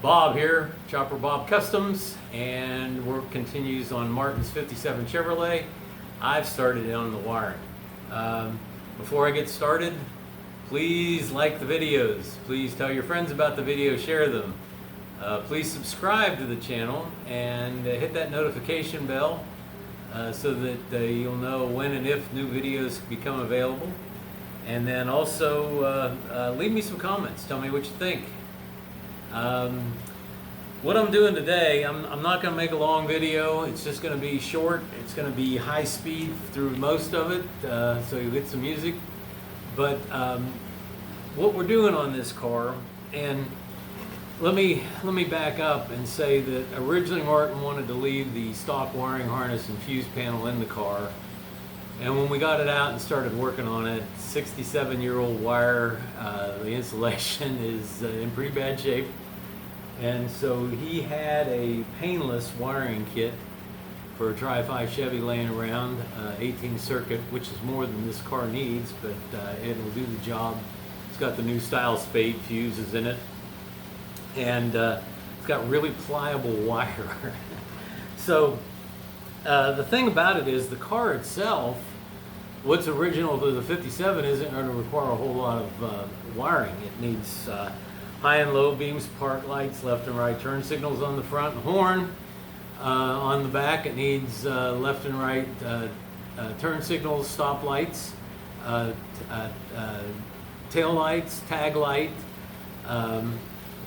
Bob here, Chopper Bob Customs, and work continues on Martin's 57 Chevrolet. I've started on the wiring. Before I get started, please like the videos. Please tell your friends about the video, share them. Please subscribe to the channel and hit that notification bell so that you'll know when and if new videos become available. And then also leave me some comments. Tell me what you think. What I'm doing today, I'm not going to make a long video. It's just going to be short. It's going to be high speed through most of it, so you'll get some music. But what we're doing on this car, and let me back up and say that originally Martin wanted to leave the stock wiring harness and fuse panel in the car. And when we got it out and started working on it, 67-year-old wire, the insulation is in pretty bad shape. And so he had a painless wiring kit for a Tri-5 Chevy laying around, 18 circuit, which is more than this car needs, but it'll do the job. It's got the new style spade fuses in it. And it's got really pliable wire. So the thing about it is the car itself, what's original to the 57 isn't going to require a whole lot of wiring. It needs high and low beams, park lights, left and right turn signals on the front, horn on the back. It needs left and right turn signals, stop lights, tail lights, tag light,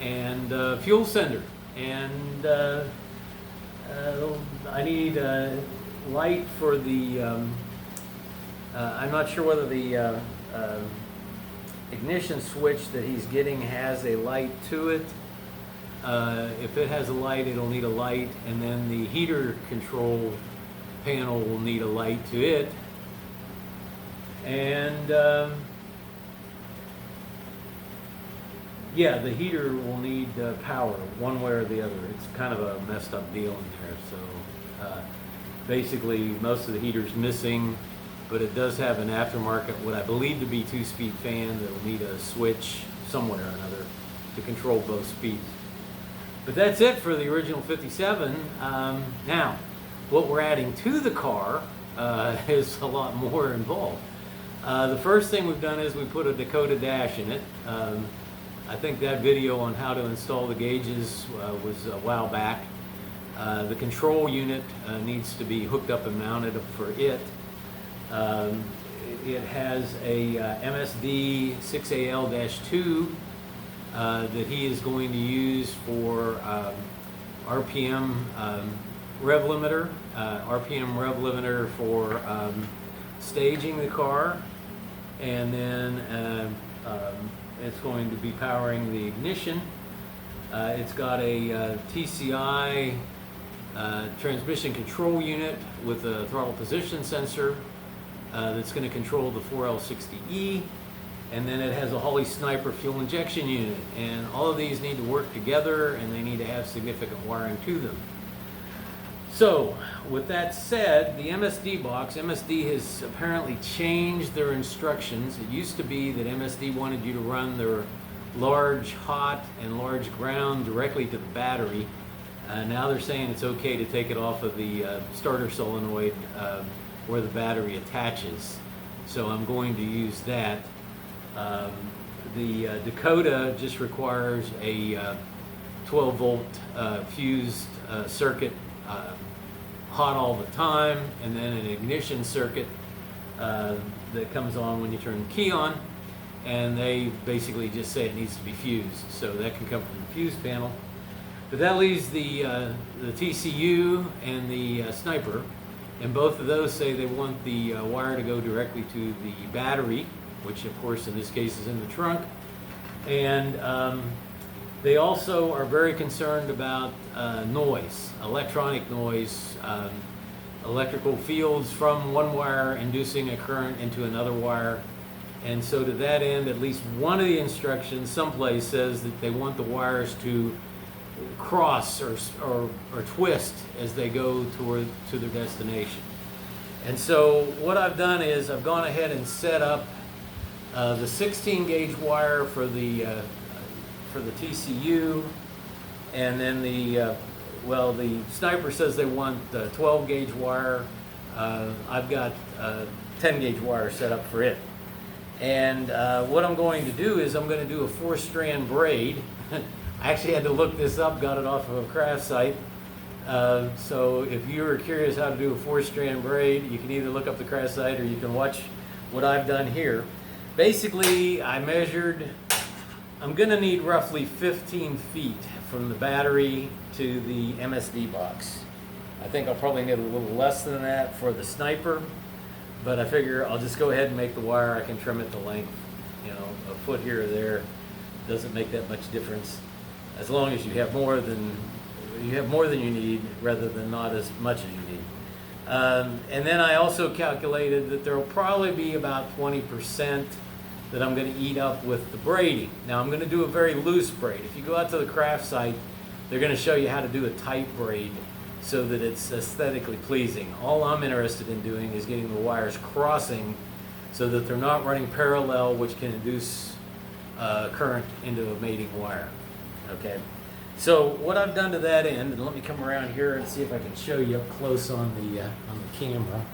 and fuel sender. And I need light for the, I'm not sure whether the ignition switch that he's getting has a light to it. If it has a light, it'll need a light, and then the heater control panel will need a light to it. And yeah, the heater will need power one way or the other. It's kind of a messed up deal in there. So basically most of the heater's missing, but it does have an aftermarket, what I believe to be 2-speed fan that will need a switch somewhere or another to control both speeds. But that's it for the original 57. Now, what we're adding to the car is a lot more involved. The first thing we've done is we put a Dakota Dash in it. I think that video on how to install the gauges was a while back. The control unit needs to be hooked up and mounted for it. It has a MSD 6AL-2 that he is going to use for RPM rev limiter for staging the car, and then it's going to be powering the ignition. It's got a TCI transmission control unit with a throttle position sensor that's going to control the 4L60E, and then it has a Holley Sniper fuel injection unit, and all of these need to work together and they need to have significant wiring to them. So with that said, the MSD box, MSD has apparently changed their instructions. It used to be that MSD wanted you to run their large hot and large ground directly to the battery. Now they're saying it's okay to take it off of the starter solenoid where the battery attaches. So I'm going to use that. The Dakota just requires a 12 volt fused circuit, hot all the time, and then an ignition circuit that comes on when you turn the key on, and they basically just say it needs to be fused, so that can come from the fuse panel. But that leaves the TCU and the Sniper, and both of those say they want the wire to go directly to the battery, which of course in this case is in the trunk. And they also are very concerned about noise, electronic noise, electrical fields from one wire inducing a current into another wire. And so to that end, at least one of the instructions someplace says that they want the wires to cross or twist as they go to their destination. And so what I've done is I've gone ahead and set up the 16 gauge wire for the TCU, And then the sniper says they want 12 gauge wire. I've got 10 gauge wire set up for it. And what I'm going to do is I'm going to do a 4-strand braid. I actually had to look this up, got it off of a craft site. So if you're curious how to do a 4-strand braid, you can either look up the craft site or you can watch what I've done here. Basically, I measured, I'm going to need roughly 15 feet from the battery to the MSD box. I think I'll probably need a little less than that for the sniper, but I figure I'll just go ahead and make the wire. I can trim it to length, you know, a foot here or there. Doesn't make that much difference, as long as you have more than you need, rather than not as much as you need. And then I also calculated that there will probably be about 20% that I'm going to eat up with the braiding. Now I'm going to do a very loose braid. If you go out to the craft site, they're going to show you how to do a tight braid so that it's aesthetically pleasing. All I'm interested in doing is getting the wires crossing so that they're not running parallel, which can induce current into a mating wire. Okay. So what I've done to that end, and let me come around here and see if I can show you up close on the camera.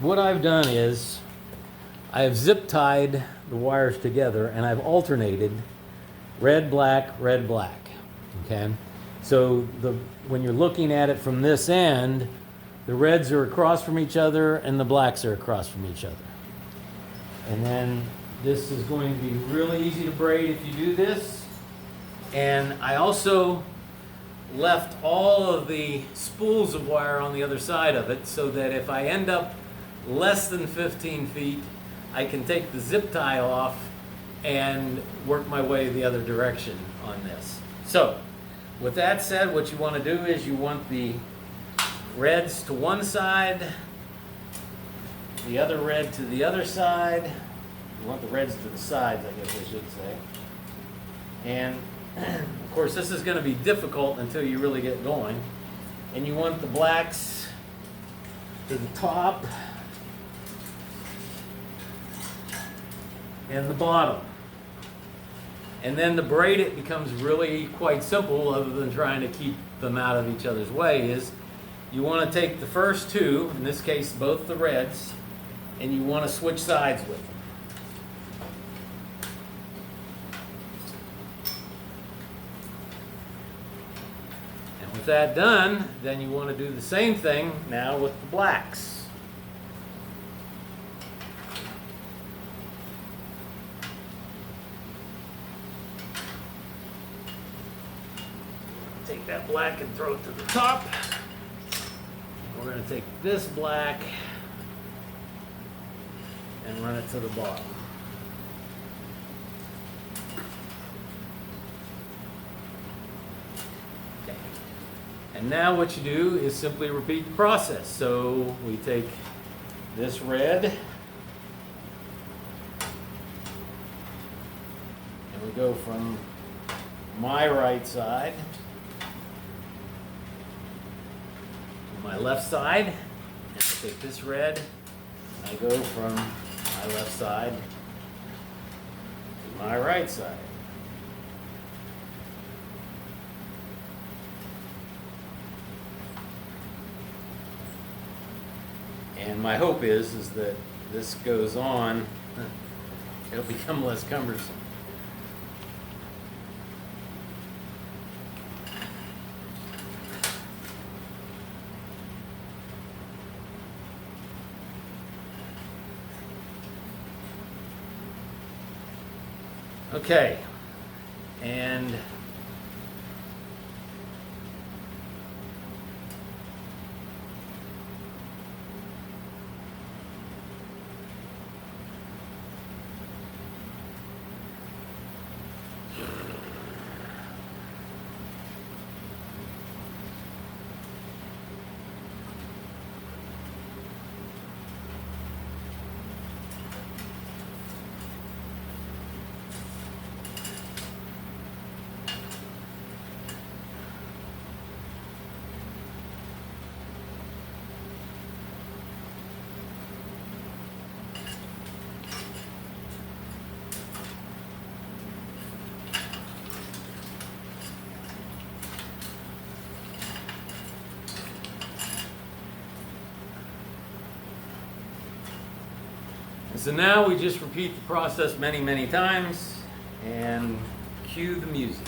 What I've done is I have zip tied the wires together, and I've alternated red, black, red, black. Okay, so when you're looking at it from this end, the reds are across from each other and the blacks are across from each other. And then this is going to be really easy to braid if you do this. And I also left all of the spools of wire on the other side of it, so that if I end up less than 15 feet, I can take the zip tie off and work my way the other direction on this. So, with that said, what you want to do is you want the reds to one side, the other red to the other side. You want the reds to the sides, I guess I should say. And of course, this is going to be difficult until you really get going. And you want the blacks to the top and the bottom. And then to braid it becomes really quite simple, other than trying to keep them out of each other's way, is you want to take the first two, in this case both the reds, and you want to switch sides with them. And with that done, then you want to do the same thing now with the blacks. Take that black and throw it to the top. We're going to take this black and run it to the bottom. Okay. And now what you do is simply repeat the process. So we take this red and we go from my right side to my left side, and I take this red and I go from my left side to my right side. And my hope is that this goes on, it'll become less cumbersome. Okay, and So now we just repeat the process many, many times and cue the music.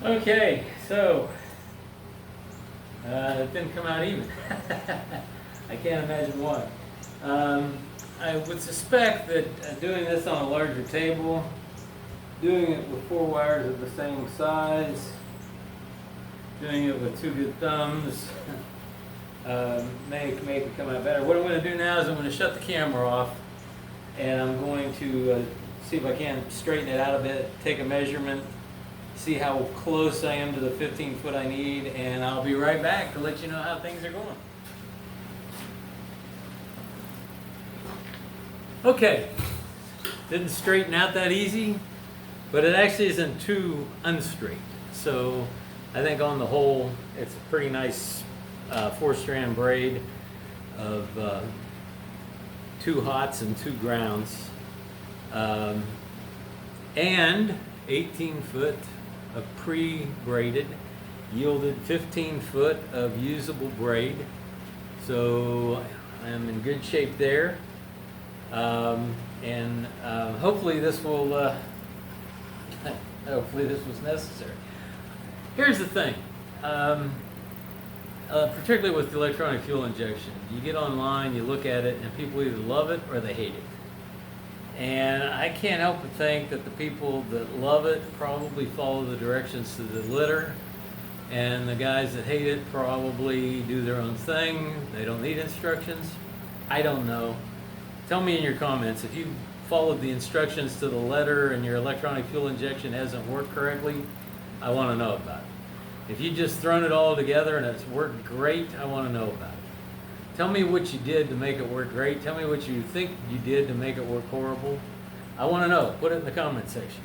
Okay, so it didn't come out even. I can't imagine why. I would suspect that doing this on a larger table, doing it with 4 wires of the same size, doing it with 2 good thumbs, may make it come out better. What I'm going to do now is I'm going to shut the camera off, and I'm going to see if I can straighten it out a bit, take a measurement, see how close I am to the 15 foot I need, and I'll be right back to let you know how things are going. Okay, didn't straighten out that easy, but it actually isn't too unstraight. So I think on the whole, it's a pretty nice 4-strand braid of 2 hots and 2 grounds, and 18 foot of pre-braided, yielded 15 foot of usable braid. So I'm in good shape there. Hopefully this will, hopefully this was necessary. Here's the thing, particularly with the electronic fuel injection, you get online, you look at it, and people either love it or they hate it. And I can't help but think that the people that love it probably follow the directions to the letter, and the guys that hate it probably do their own thing. They don't need instructions. I don't know. Tell me in your comments if you followed the instructions to the letter and your electronic fuel injection hasn't worked correctly. I want to know about it. If you just thrown it all together and it's worked great, I want to know about it. Tell me what you did to make it work great. Tell me what you think you did to make it work horrible. I want to know. Put it in the comment section.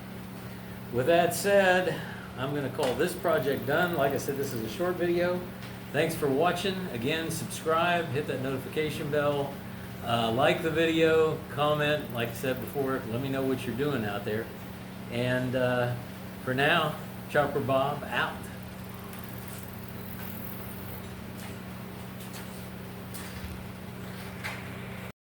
With that said, I'm going to call this project done. Like I said, this is a short video. Thanks for watching. Again, subscribe, hit that notification bell, like the video, comment. Like I said before, let me know what you're doing out there. And for now, Chopper Bob out.